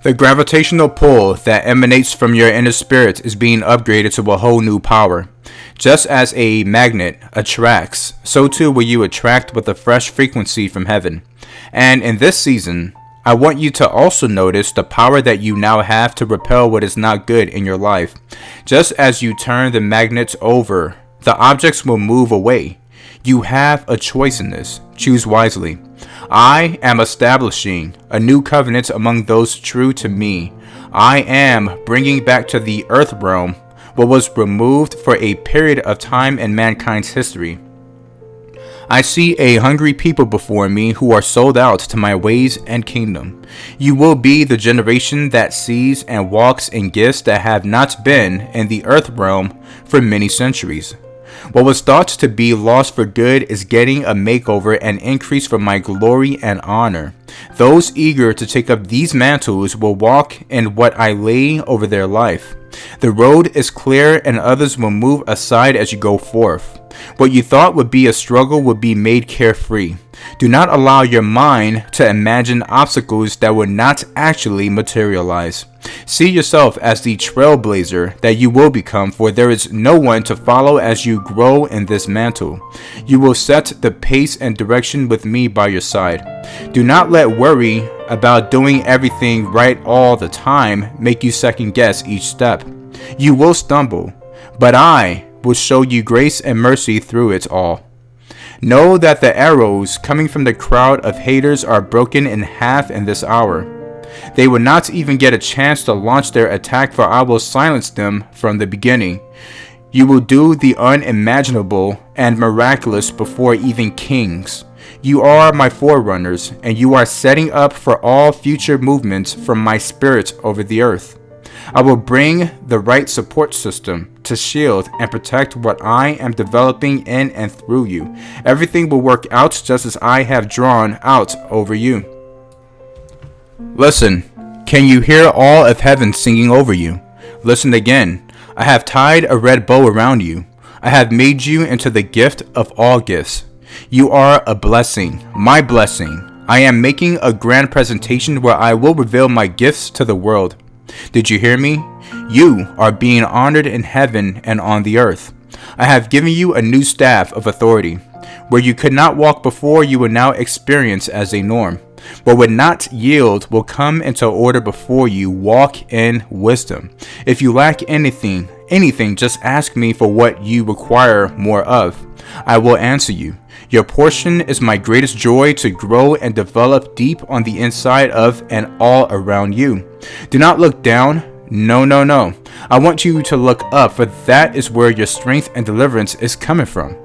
The gravitational pull that emanates from your inner spirit is being upgraded to a whole new power. Just as a magnet attracts, so too will you attract with a fresh frequency from heaven. And in this season, I want you to also notice the power that you now have to repel what is not good in your life. Just as you turn the magnets over, the objects will move away. You have a choice in this. Choose wisely. I am establishing a new covenant among those true to me. I am bringing back to the earth realm what was removed for a period of time in mankind's history. I see a hungry people before me who are sold out to my ways and kingdom. You will be the generation that sees and walks in gifts that have not been in the earth realm for many centuries. What was thought to be lost for good is getting a makeover and increase for my glory and honor. Those eager to take up these mantles will walk in what I lay over their life. The road is clear and others will move aside as you go forth. What you thought would be a struggle will be made carefree. Do not allow your mind to imagine obstacles that will not actually materialize. See yourself as the trailblazer that you will become, for there is no one to follow as you grow in this mantle. You will set the pace and direction with me by your side. Do not let worry about doing everything right all the time make you second guess each step. You will stumble, but I will show you grace and mercy through it all. Know that the arrows coming from the crowd of haters are broken in half in this hour. They will not even get a chance to launch their attack, for I will silence them from the beginning. You will do the unimaginable and miraculous before even kings. You are my forerunners, and you are setting up for all future movements from my spirit over the earth. I will bring the right support system to shield and protect what I am developing in and through you. Everything will work out just as I have drawn out over you. Listen, can you hear all of heaven singing over you? Listen again. I have tied a red bow around you. I have made you into the gift of all gifts. You are a blessing, my blessing. I am making a grand presentation where I will reveal my gifts to the world. Did you hear me? You are being honored in heaven and on the earth. I have given you a new staff of authority. Where you could not walk before, you will now experience as a norm. What would not yield will come into order before you. Walk in wisdom. If you lack anything, just ask me for what you require more of. I will answer you. Your portion is my greatest joy to grow and develop deep on the inside of and all around you. Do not look down. No. I want you to look up, for that is where your strength and deliverance is coming from.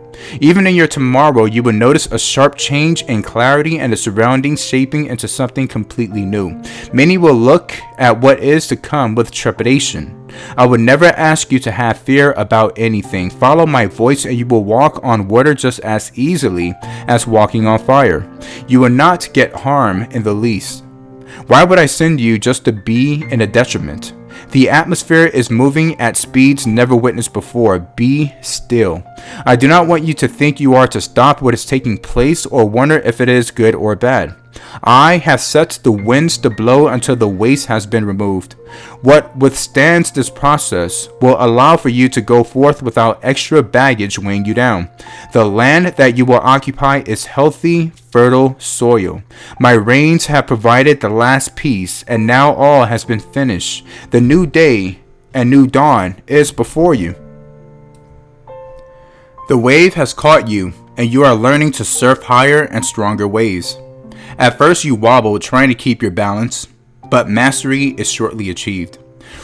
Even in your tomorrow, you will notice a sharp change in clarity and the surroundings shaping into something completely new. Many will look at what is to come with trepidation. I would never ask you to have fear about anything. Follow my voice and you will walk on water just as easily as walking on fire. You will not get harm in the least. Why would I send you just to be in a detriment? The atmosphere is moving at speeds never witnessed before. Be still. I do not want you to think you are to stop what is taking place or wonder if it is good or bad. I have set the winds to blow until the waste has been removed. What withstands this process will allow for you to go forth without extra baggage weighing you down. The land that you will occupy is healthy, fertile soil. My rains have provided the last piece, and now all has been finished. The new day and new dawn is before you. The wave has caught you, and you are learning to surf higher and stronger waves. At first you wobble trying to keep your balance, but mastery is shortly achieved.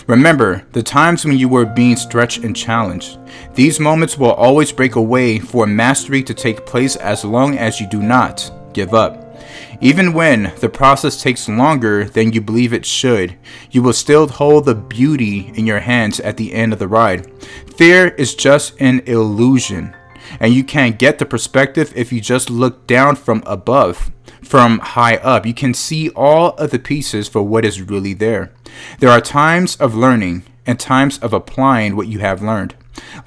Remember the times when you were being stretched and challenged. These moments will always break away for mastery to take place as long as you do not give up. Even when the process takes longer than you believe it should, you will still hold the beauty in your hands at the end of the ride. Fear is just an illusion, and you can't get the perspective if you just look down from above. From high up, you can see all of the pieces for what is really there. There are times of learning and times of applying what you have learned.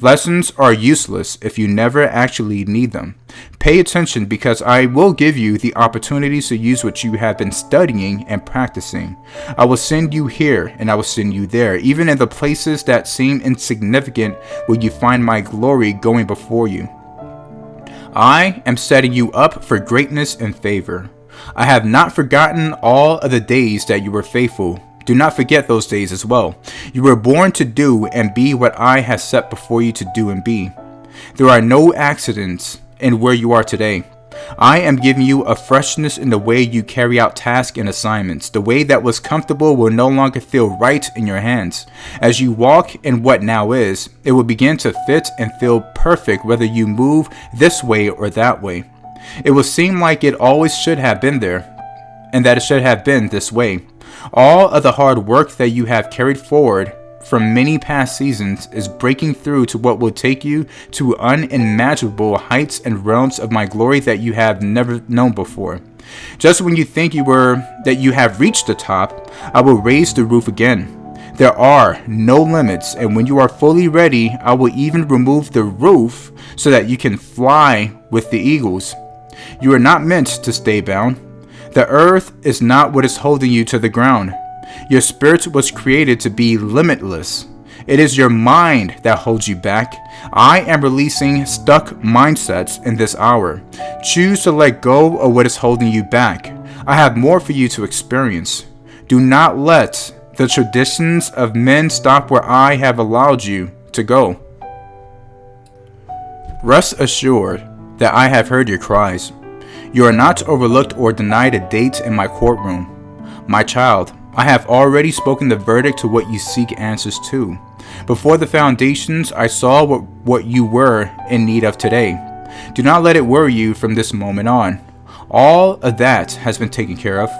Lessons are useless if you never actually need them. Pay attention because I will give you the opportunities to use what you have been studying and practicing. I will send you here and I will send you there. Even in the places that seem insignificant will you find my glory going before you. I am setting you up for greatness and favor. I have not forgotten all of the days that you were faithful. Do not forget those days as well. You were born to do and be what I have set before you to do and be. There are no accidents in where you are today. I am giving you a freshness in the way you carry out tasks and assignments. The way that was comfortable will no longer feel right in your hands. As you walk in what now is, it will begin to fit and feel perfect whether you move this way or that way. It will seem like it always should have been there, and that it should have been this way. All of the hard work that you have carried forward from many past seasons is breaking through to what will take you to unimaginable heights and realms of my glory that you have never known before. Just when you think that you have reached the top, I will raise the roof again. There are no limits, and when you are fully ready, I will even remove the roof so that you can fly with the eagles. You are not meant to stay bound. The earth is not what is holding you to the ground. Your spirit was created to be limitless. It is your mind that holds you back. I am releasing stuck mindsets in this hour. Choose to let go of what is holding you back. I have more for you to experience. Do not let the traditions of men stop where I have allowed you to go. Rest assured that I have heard your cries. You are not overlooked or denied a date in my courtroom. My child, I have already spoken the verdict to what you seek answers to. Before the foundations, I saw what you were in need of today. Do not let it worry you from this moment on. All of that has been taken care of.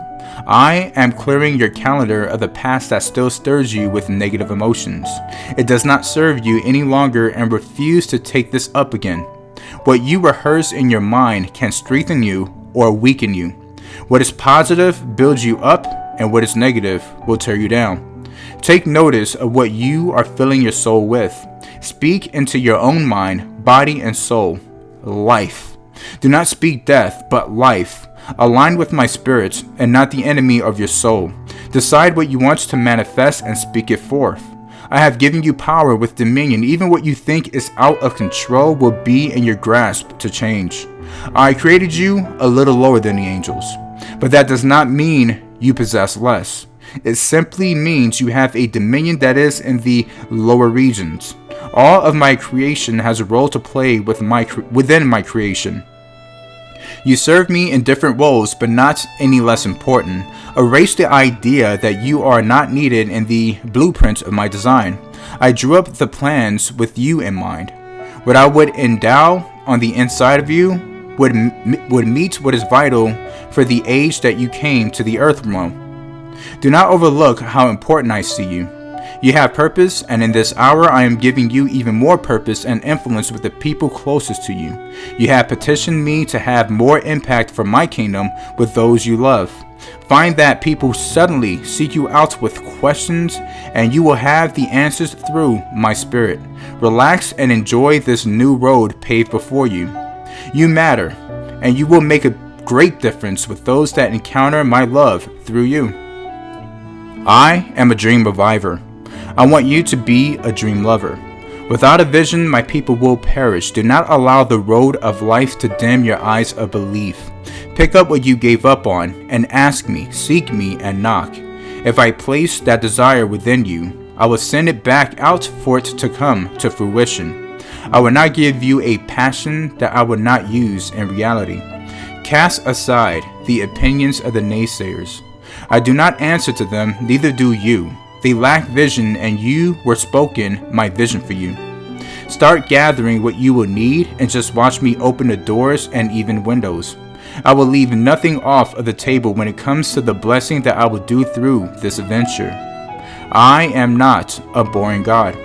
I am clearing your calendar of the past that still stirs you with negative emotions. It does not serve you any longer and refuse to take this up again. What you rehearse in your mind can strengthen you or weaken you. What is positive builds you up, and what is negative will tear you down. Take notice of what you are filling your soul with. Speak into your own mind, body, and soul. Life. Do not speak death, but life. Align with my spirit and not the enemy of your soul. Decide what you want to manifest and speak it forth. I have given you power with dominion. Even what you think is out of control will be in your grasp to change. I created you a little lower than the angels, but that does not mean you possess less. It simply means you have a dominion that is in the lower regions. All of my creation has a role to play within my creation. You serve me in different roles, but not any less important. Erase the idea that you are not needed in the blueprint of my design. I drew up the plans with you in mind. What I would endow on the inside of you would meet what is vital for the age that you came to the earth realm. Do not overlook how important I see you. You have purpose, and in this hour I am giving you even more purpose and influence with the people closest to you. You have petitioned me to have more impact for my kingdom with those you love. Find that people suddenly seek you out with questions, and you will have the answers through my spirit. Relax and enjoy this new road paved before you. You matter, and you will make a great difference with those that encounter my love through you. I am a dream reviver. I want you to be a dream lover. Without a vision, my people will perish. Do not allow the road of life to dim your eyes of belief. Pick up what you gave up on and ask me, seek me, and knock. If I place that desire within you, I will send it back out for it to come to fruition. I will not give you a passion that I will not use in reality. Cast aside the opinions of the naysayers. I do not answer to them, neither do you. They lack vision, and you were spoken my vision for you. Start gathering what you will need and just watch me open the doors and even windows. I will leave nothing off of the table when it comes to the blessing that I will do through this adventure. I am not a boring God.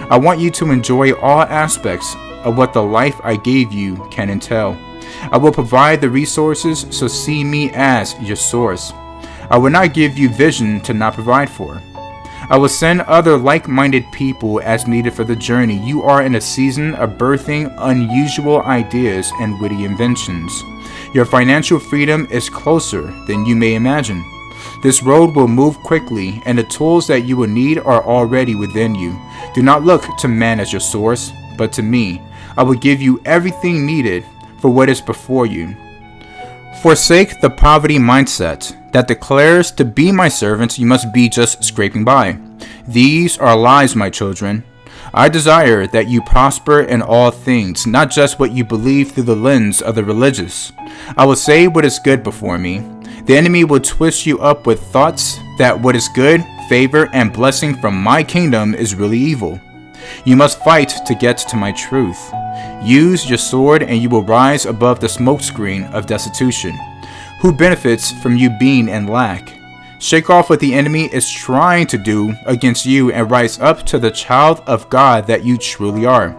I want you to enjoy all aspects of what the life I gave you can entail. I will provide the resources, so see me as your source. I will not give you vision to not provide for. I will send other like-minded people as needed for the journey. You are in a season of birthing unusual ideas and witty inventions. Your financial freedom is closer than you may imagine. This road will move quickly, and the tools that you will need are already within you. Do not look to man as your source, but to me. I will give you everything needed for what is before you. Forsake the poverty mindset that declares to be my servants you must be just scraping by. These are lies, my children. I desire that you prosper in all things, not just what you believe through the lens of the religious. I will say what is good before me. The enemy will twist you up with thoughts that what is good, favor, and blessing from my kingdom is really evil. You must fight to get to my truth. Use your sword and you will rise above the smokescreen of destitution. Who benefits from you being in lack? Shake off what the enemy is trying to do against you and rise up to the child of God that you truly are.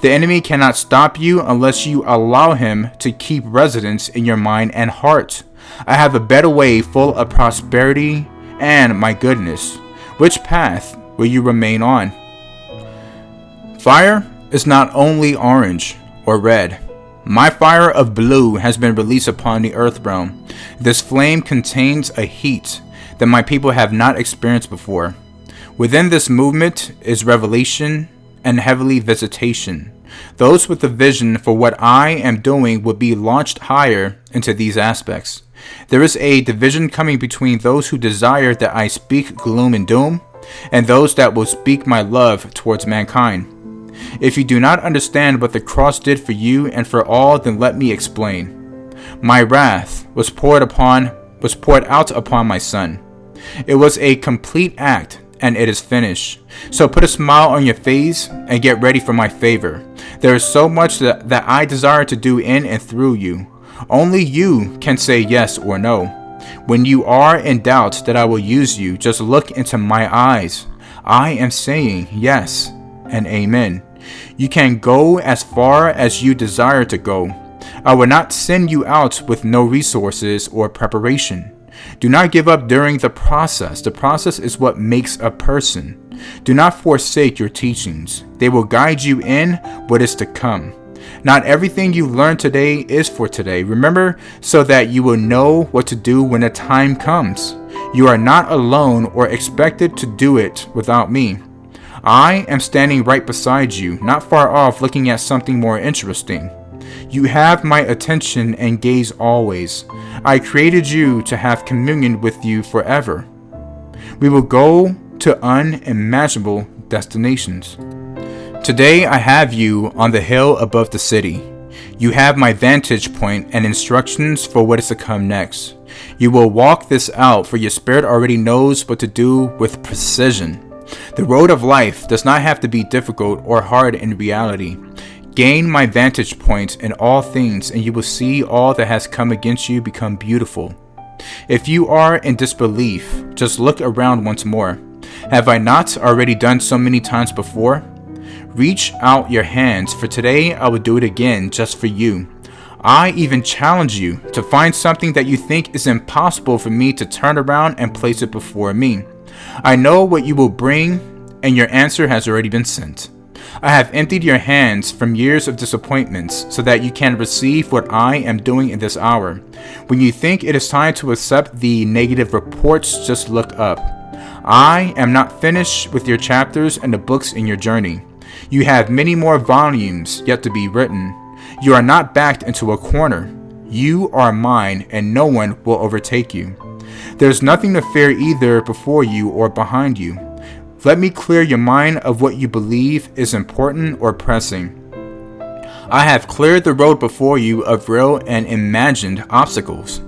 The enemy cannot stop you unless you allow him to keep residence in your mind and heart. I have a better way full of prosperity and my goodness. Which path will you remain on? Fire is not only orange or red. My fire of blue has been released upon the earth realm. This flame contains a heat that my people have not experienced before. Within this movement is revelation and heavenly visitation. Those with the vision for what I am doing will be launched higher into these aspects. There is a division coming between those who desire that I speak gloom and doom, and those that will speak my love towards mankind. If you do not understand what the cross did for you and for all, then let me explain. My wrath was poured out upon my son. It was a complete act, and it is finished. So put a smile on your face and get ready for my favor. There is so much that I desire to do in and through you. Only you can say yes or no. When you are in doubt that I will use you, just look into my eyes. I am saying yes and amen. You can go as far as you desire to go. I will not send you out with no resources or preparation. Do not give up during the process. The process is what makes a person. Do not forsake your teachings. They will guide you in what is to come. Not everything you learn today is for today. Remember, so that you will know what to do when the time comes. You are not alone or expected to do it without me. I am standing right beside you, not far off, looking at something more interesting. You have my attention and gaze always. I created you to have communion with you forever. We will go to unimaginable destinations. Today I have you on the hill above the city. You have my vantage point and instructions for what is to come next. You will walk this out, for your spirit already knows what to do with precision. The road of life does not have to be difficult or hard in reality. Gain my vantage point in all things, and you will see all that has come against you become beautiful. If you are in disbelief, just look around once more. Have I not already done so many times before? Reach out your hands, for today I will do it again just for you. I even challenge you to find something that you think is impossible for me to turn around and place it before me. I know what you will bring, and your answer has already been sent. I have emptied your hands from years of disappointments so that you can receive what I am doing in this hour. When you think it is time to accept the negative reports, just look up. I am not finished with your chapters and the books in your journey. You have many more volumes yet to be written. You are not backed into a corner. You are mine, and no one will overtake you. There's nothing to fear either before you or behind you. Let me clear your mind of what you believe is important or pressing. I have cleared the road before you of real and imagined obstacles.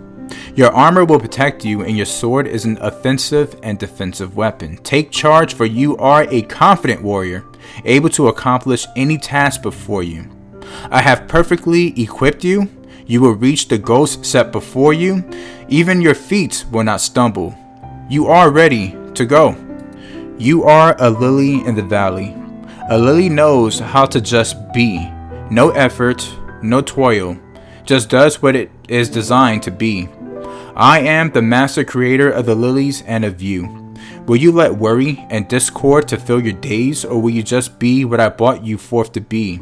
Your armor will protect you, and your sword is an offensive and defensive weapon. Take charge, for you are a confident warrior, able to accomplish any task before you. I have perfectly equipped you. You will reach the goals set before you. Even your feet will not stumble. You are ready to go. You are a lily in the valley. A lily knows how to just be. No effort, no toil. Just does what it is designed to be. I am the master creator of the lilies and of you. Will you let worry and discord to fill your days, or will you just be what I brought you forth to be?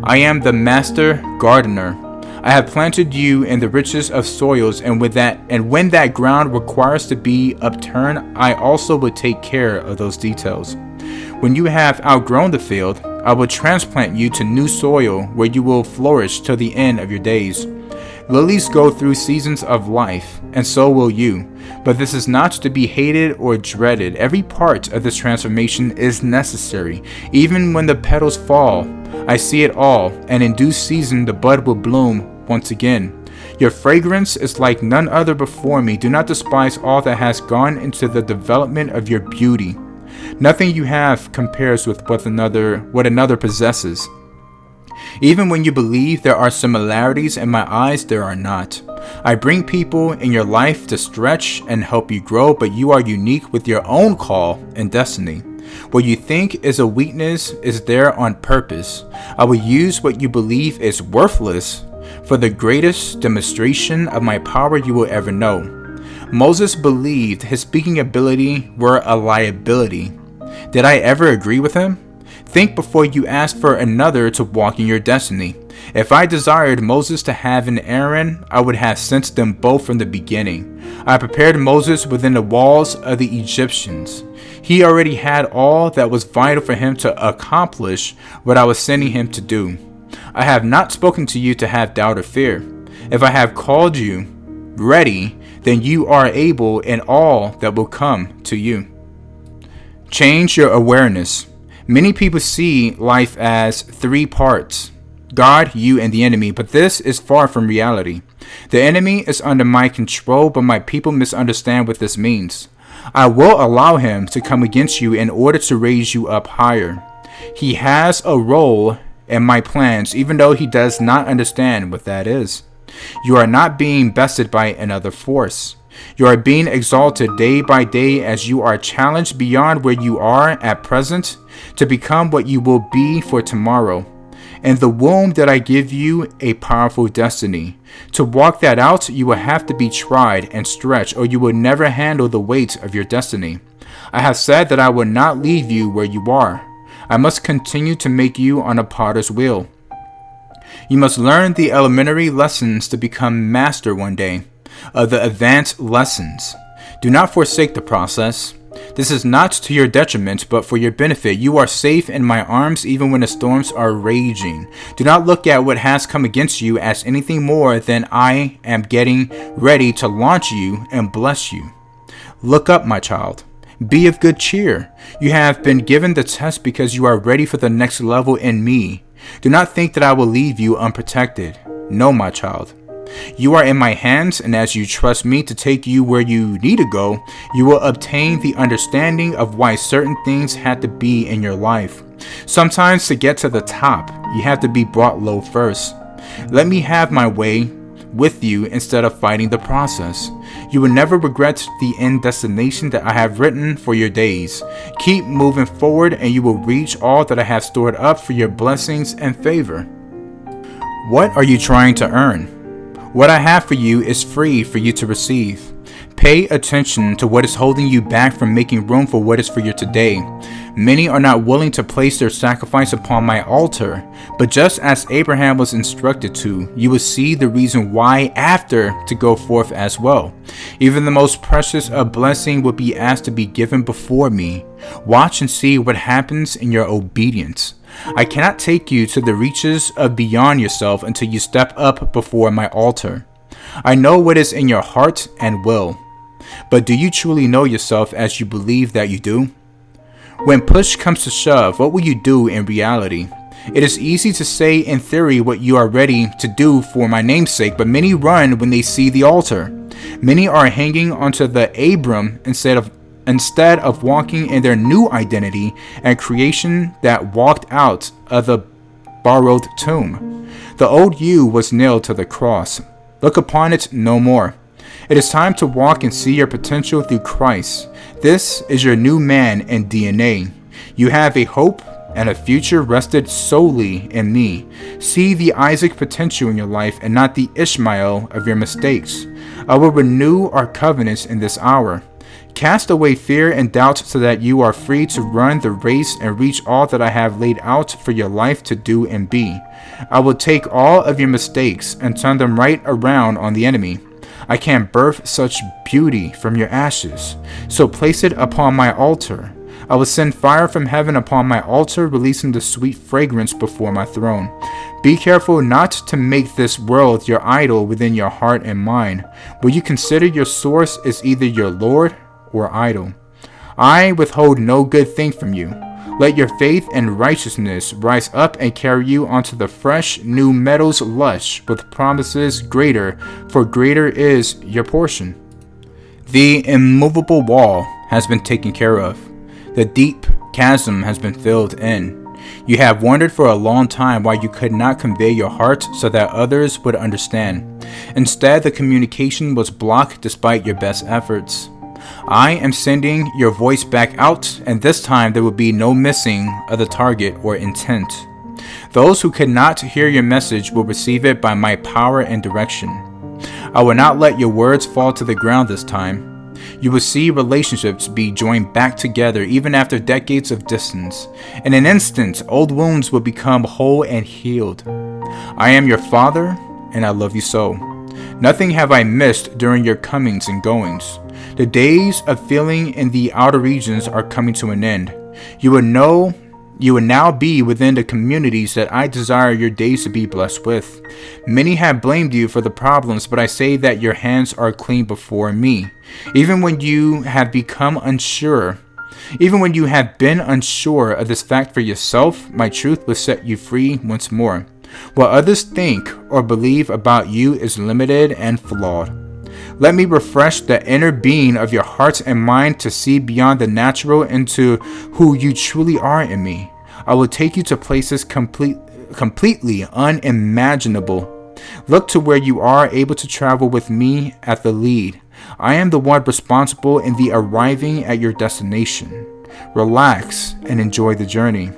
I am the master gardener. I have planted you in the richest of soils, and when that ground requires to be upturned, I also will take care of those details. When you have outgrown the field, I will transplant you to new soil where you will flourish till the end of your days. Lilies go through seasons of life, and so will you. But this is not to be hated or dreaded. Every part of this transformation is necessary. Even when the petals fall, I see it all, and in due season the bud will bloom once again. Your fragrance is like none other before me. Do not despise all that has gone into the development of your beauty. Nothing you have compares with what another possesses. Even when you believe there are similarities, in my eyes there are not. I bring people in your life to stretch and help you grow, but you are unique with your own call and destiny. What you think is a weakness is there on purpose. I will use what you believe is worthless for the greatest demonstration of my power you will ever know. Moses believed his speaking ability were a liability. Did I ever agree with him? Think before you ask for another to walk in your destiny. If I desired Moses to have an Aaron, I would have sent them both from the beginning. I prepared Moses within the walls of the Egyptians. He already had all that was vital for him to accomplish what I was sending him to do. I have not spoken to you to have doubt or fear. If I have called you ready, then you are able in all that will come to you. Change your awareness. Many people see life as three parts: God, you, and the enemy, but this is far from reality. The enemy is under my control, but my people misunderstand what this means. I will allow him to come against you in order to raise you up higher. He has a role in my plans, even though he does not understand what that is. You are not being bested by another force. You are being exalted day by day as you are challenged beyond where you are at present to become what you will be for tomorrow. In the womb that I give you a powerful destiny. To walk that out, you will have to be tried and stretched, or you will never handle the weight of your destiny. I have said that I will not leave you where you are. I must continue to make you on a potter's wheel. You must learn the elementary lessons to become master one day of the advanced lessons. Do not forsake the process. This is not to your detriment, but for your benefit. You are safe in my arms even when the storms are raging. Do not look at what has come against you as anything more than I am getting ready to launch you and bless you. Look up, my child. Be of good cheer. You have been given the test because you are ready for the next level in me. Do not think that I will leave you unprotected. No, my child. You are in my hands, and as you trust me to take you where you need to go, you will obtain the understanding of why certain things had to be in your life. Sometimes to get to the top, you have to be brought low first. Let me have my way with you instead of fighting the process. You will never regret the end destination that I have written for your days. Keep moving forward and you will reach all that I have stored up for your blessings and favor. What are you trying to earn? What I have for you is free for you to receive. Pay attention to what is holding you back from making room for what is for your today. Many are not willing to place their sacrifice upon my altar, but just as Abraham was instructed to, you will see the reason why after to go forth as well. Even the most precious of blessing will be asked to be given before me. Watch and see what happens in your obedience. I cannot take you to the reaches of beyond yourself until you step up before my altar. I know what is in your heart and will. But do you truly know yourself as you believe that you do? When push comes to shove, what will you do in reality? It is easy to say in theory what you are ready to do for my name's sake, but many run when they see the altar. Many are hanging onto the Abram instead of walking in their new identity and creation that walked out of the borrowed tomb. The old you was nailed to the cross. Look upon it no more. It is time to walk and see your potential through Christ. This is your new man and DNA. You have a hope and a future rested solely in me. See the Isaac potential in your life and not the Ishmael of your mistakes. I will renew our covenants in this hour. Cast away fear and doubt so that you are free to run the race and reach all that I have laid out for your life to do and be. I will take all of your mistakes and turn them right around on the enemy. I can birth such beauty from your ashes, so place it upon my altar. I will send fire from heaven upon my altar, releasing the sweet fragrance before my throne. Be careful not to make this world your idol within your heart and mind, where you consider your source is either your Lord or idol. I withhold no good thing from you. Let your faith and righteousness rise up and carry you onto the fresh new meadows lush with promises greater, for greater is your portion. The immovable wall has been taken care of. The deep chasm has been filled in. You have wondered for a long time why you could not convey your heart so that others would understand. Instead, the communication was blocked despite your best efforts. I am sending your voice back out, and this time there will be no missing of the target or intent. Those who could not hear your message will receive it by my power and direction. I will not let your words fall to the ground this time. You will see relationships be joined back together even after decades of distance. In an instant, old wounds will become whole and healed. I am your Father, and I love you so. Nothing have I missed during your comings and goings. The days of feeling in the outer regions are coming to an end. You will now be within the communities that I desire your days to be blessed with. Many have blamed you for the problems, but I say that your hands are clean before me. Even when you have been unsure of this fact for yourself, my truth will set you free once more. What others think or believe about you is limited and flawed. Let me refresh the inner being of your heart and mind to see beyond the natural into who you truly are in me. I will take you to places completely unimaginable. Look to where you are able to travel with me at the lead. I am the one responsible in the arriving at your destination. Relax and enjoy the journey.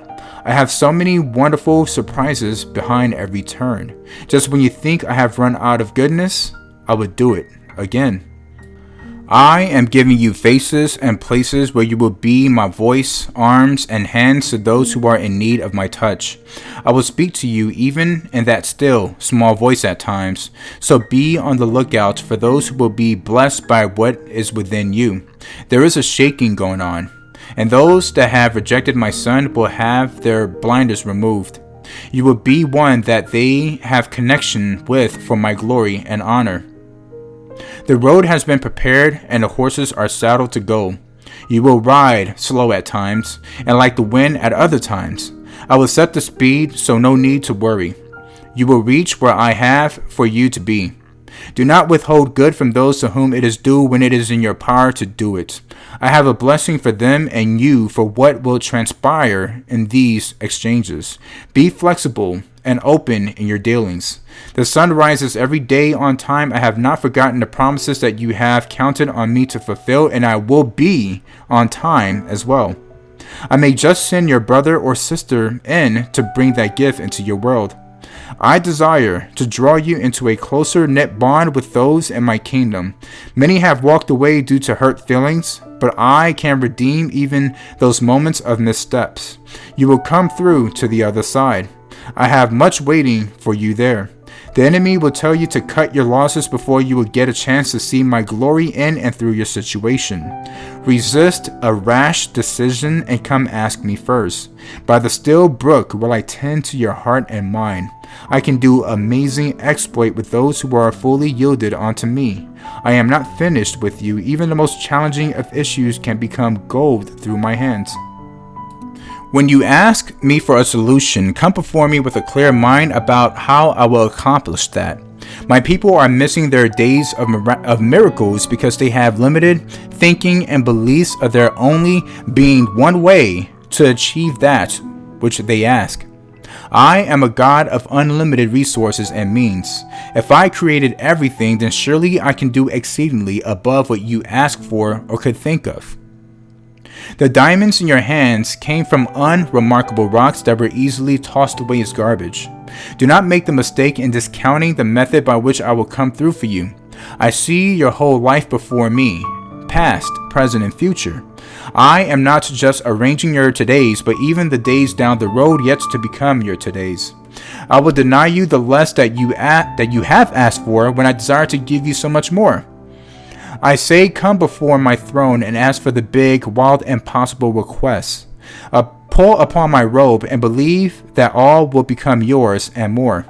I have so many wonderful surprises behind every turn. Just when you think I have run out of goodness, I will do it again. I am giving you faces and places where you will be my voice, arms, and hands to those who are in need of my touch. I will speak to you even in that still, small voice at times, so be on the lookout for those who will be blessed by what is within you. There is a shaking going on, and those that have rejected my son will have their blinders removed. You will be one that they have connection with for my glory and honor. The road has been prepared and the horses are saddled to go. You will ride slow at times and like the wind at other times. I will set the speed, so no need to worry. You will reach where I have for you to be. Do not withhold good from those to whom it is due when it is in your power to do it. I have a blessing for them and you for what will transpire in these exchanges. Be flexible and open in your dealings. The sun rises every day on time. I have not forgotten the promises that you have counted on me to fulfill, and I will be on time as well. I may just send your brother or sister in to bring that gift into your world. I desire to draw you into a closer knit bond with those in my kingdom. Many have walked away due to hurt feelings, but I can redeem even those moments of missteps. You will come through to the other side. I have much waiting for you there. The enemy will tell you to cut your losses before you will get a chance to see my glory in and through your situation. Resist a rash decision and come ask me first. By the still brook will I tend to your heart and mind. I can do amazing exploit with those who are fully yielded unto me. I am not finished with you. Even the most challenging of issues can become gold through my hands. When you ask me for a solution, come before me with a clear mind about how I will accomplish that. My people are missing their days of miracles because they have limited thinking and beliefs of there only being one way to achieve that which they ask. I am a God of unlimited resources and means. If I created everything, then surely I can do exceedingly above what you ask for or could think of. The diamonds in your hands came from unremarkable rocks that were easily tossed away as garbage. Do not make the mistake in discounting the method by which I will come through for you. I see your whole life before me. past, present, and future. I am not just arranging your todays, but even the days down the road yet to become your todays. I will deny you the less that you have asked for when I desire to give you so much more. I say, come before my throne and ask for the big, wild, impossible requests. Pull upon my robe and believe that all will become yours and more.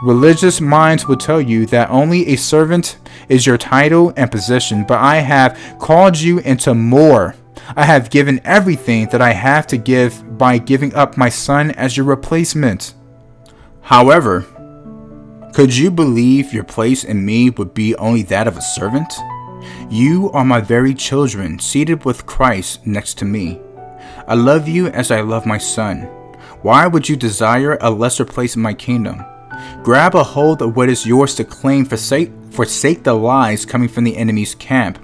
Religious minds will tell you that only a servant is your title and position, but I have called you into more. I have given everything that I have to give by giving up my son as your replacement. However, could you believe your place in me would be only that of a servant? You are my very children, seated with Christ next to me. I love you as I love my son. Why would you desire a lesser place in my kingdom? Grab a hold of what is yours to claim, forsake the lies coming from the enemy's camp.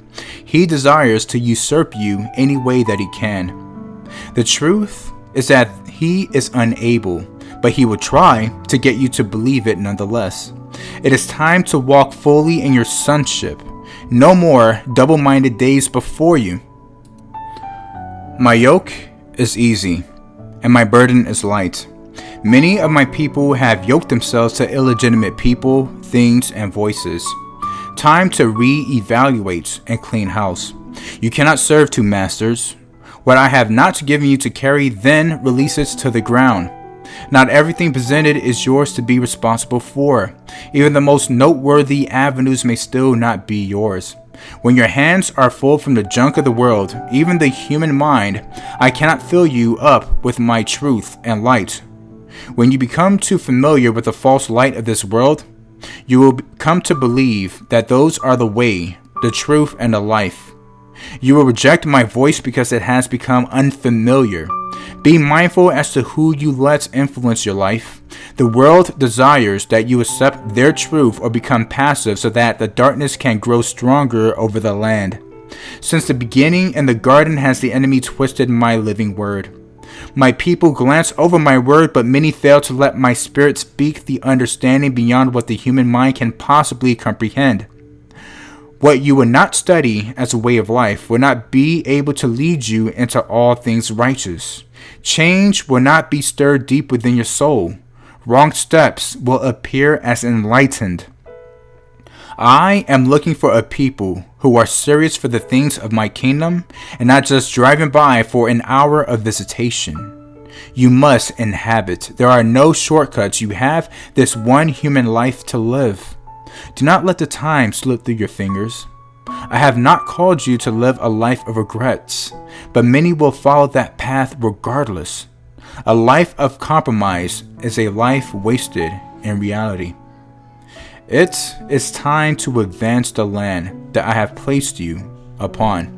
He desires to usurp you any way that he can. The truth is that he is unable, but he will try to get you to believe it nonetheless. It is time to walk fully in your sonship. No more double-minded days before you. My yoke is easy, and my burden is light. Many of my people have yoked themselves to illegitimate people, things, and voices. Time to re-evaluate and clean house. You cannot serve two masters. What I have not given you to carry, then release it to the ground. Not everything presented is yours to be responsible for. Even the most noteworthy avenues may still not be yours. When your hands are full from the junk of the world, even the human mind, I cannot fill you up with my truth and light. When you become too familiar with the false light of this world, you will come to believe that those are the way, the truth, and the life. You will reject my voice because it has become unfamiliar. Be mindful as to who you let influence your life. The world desires that you accept their truth or become passive so that the darkness can grow stronger over the land. Since the beginning in the garden has the enemy twisted my living word. My people glance over my word, but many fail to let my spirit speak the understanding beyond what the human mind can possibly comprehend. What you will not study as a way of life will not be able to lead you into all things righteous. Change will not be stirred deep within your soul. Wrong steps will appear as enlightened. I am looking for a people who are serious for the things of my kingdom and not just driving by for an hour of visitation. You must inhabit. There are no shortcuts. You have this one human life to live. Do not let the time slip through your fingers. I have not called you to live a life of regrets, but many will follow that path regardless. A life of compromise is a life wasted in reality. It is time to advance the land that I have placed you upon.